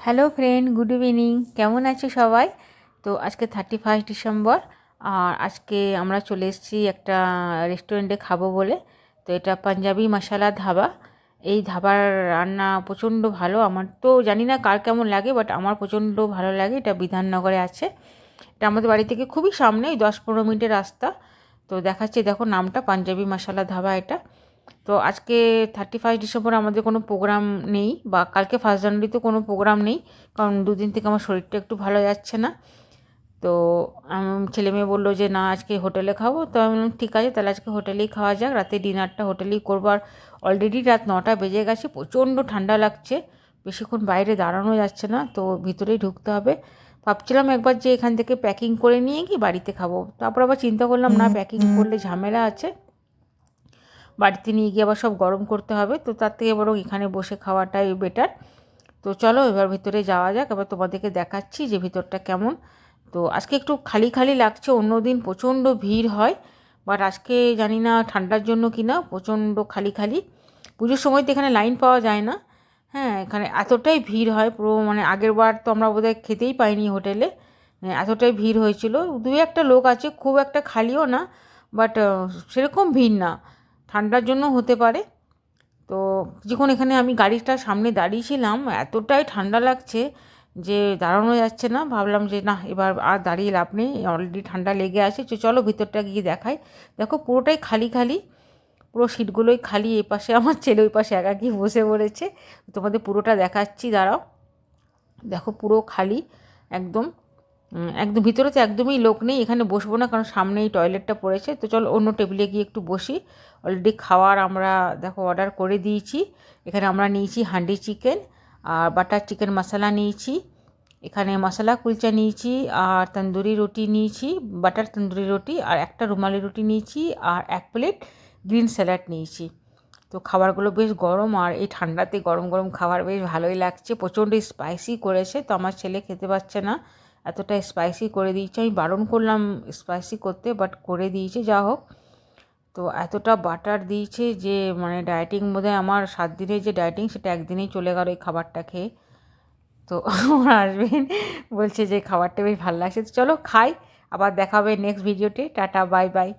Hello friend, good evening. কেমন আছো সবাই? তো আজকে 31 ডিসেম্বর, আর আজকে আমরা চলে এসেছি একটা রেস্টুরেন্টে খাবো বলে। তো এটা পাঞ্জাবি মশালা ধাবা। এই ধাবার রান্না প্রচণ্ড ভালো। আমার তো জানি না কার কেমন লাগে, বাট আমার প্রচণ্ড ভালো লাগে। এটা বিধাননগরে আছে। এটা আমাদের বাড়ি থেকে খুবই সামনে, ওই 10-15 মিনিটের রাস্তা। তো দেখাচ্ছি, দেখো নামটা পাঞ্জাবি মশালা ধাবা এটা। তো আজকে 31 ডিসেম্বর আমাদের কোনো প্রোগ্রাম নেই, বা কালকে 1 জানুয়ারিতে কোনো প্রোগ্রাম নেই, কারণ দুদিন থেকে আমার শরীরটা একটু ভালো যাচ্ছে না। তো ছেলে মেয়ে বললো যে না, আজকে হোটেলে খাবো। তো আমি বললাম ঠিক আছে, তাহলে আজকে হোটেলেই খাওয়া যাক, রাতে ডিনারটা হোটেলেই করবো। আর অলরেডি রাত 9টা বেজে গেছে, প্রচণ্ড ঠান্ডা লাগছে, বেশিক্ষণ বাইরে দাঁড়ানো যাচ্ছে না, তো ভিতরেই ঢুকতে হবে। ভাবছিলাম একবার যে এখান থেকে প্যাকিং করে নিয়ে গিয়ে বাড়িতে খাবো, তারপর আবার চিন্তা করলাম না, প্যাকিং করলে ঝামেলা আছে, বাড়িতে নিয়ে গিয়ে আবার সব গরম করতে হবে, তো তার থেকে বরং এখানে বসে খাওয়াটাই বেটার। তো চলো এবার ভিতরে যাওয়া যাক, এবার তোমাদেরকে দেখাচ্ছি যে ভিতরটা কেমন। তো আজকে একটু খালি খালি লাগছে, অন্য দিন প্রচণ্ড ভিড় হয়, বাট আজকে জানি না ঠান্ডার জন্য কি না প্রচণ্ড খালি খালি। পুজোর সময় তো এখানে লাইন পাওয়া যায় না। হ্যাঁ, এখানে এতটাই ভিড় হয় পুরো, মানে আগের বার তো আমরা বোধহয় খেতেই পাইনি হোটেলে, এতটাই ভিড় হয়েছিল। দু একটা লোক আছে, খুব একটা খালিও না, বাট সেরকম ভিড় না। ঠান্ডার জন্য হতে পারে। তো যখন এখানে আমি গাড়িটার সামনে দাঁড়িয়েছিলাম, এতটাই ঠান্ডা লাগছে যে দাঁড়ানো যাচ্ছে না। ভাবলাম যে না, এবার আর দাঁড়িয়ে লাভ নেই, অলরেডি ঠান্ডা লেগে আছে। তো চলো ভিতরটা গিয়ে দেখাই। দেখো পুরোটাই খালি খালি, পুরো সিটগুলোই খালি। এই পাশে আমার ছেলে, ওই পাশে একাকি বসে পড়েছে। তোমাদের পুরোটা দেখাচ্ছি, দাঁড়াও। দেখো পুরো খালি একদম। একদম ভিতরে তো একদমই লোক নেই। এখানে বসবো না, কারণ সামনেই টয়লেটটা পড়েছে। তো চলো অন্য টেবিলে গিয়ে একটু বসি। অলরেডি খাওয়ার আমরা দেখো অর্ডার করে দিয়েছি। এখানে আমরা নিয়েছি হান্ডি চিকেন, আর বাটার চিকেন মশলা নিয়েছি। এখানে মশলা কুলচা নিয়েছি, আর তন্দুরি রুটি নিয়েছি, বাটার তন্দুরি রুটি, আর একটা রুমালি রুটি নিয়েছি, আর 1 প্লেট গ্রিন স্যালাড নিয়েছি। তো খাবারগুলো বেশ গরম, আর এই ঠান্ডাতে গরম গরম খাবার বেশ ভালোই লাগছে। প্রচণ্ড স্পাইসি করেছে, তো আমার ছেলে খেতে পারছে না, এতটা স্পাইসি করে দিয়েছে। আমি বারণ করলাম স্পাইসি করতে, বাট করে দিয়েছে, যা হোক। তো এতটা বাটার দিয়েছে যে মানে ডায়েটিং, বোধহয় আমার 7 দিনের যে ডায়েটিং সেটা একদিনেই চলে গেল এই খাবারটা খেয়ে। তো আমার হাসবেন্ড বলছে যে খাবারটা বেশ ভালো লাগছে। তো চলো খাই, আবার দেখা হবে নেক্সট ভিডিওতে। Tata, bye bye.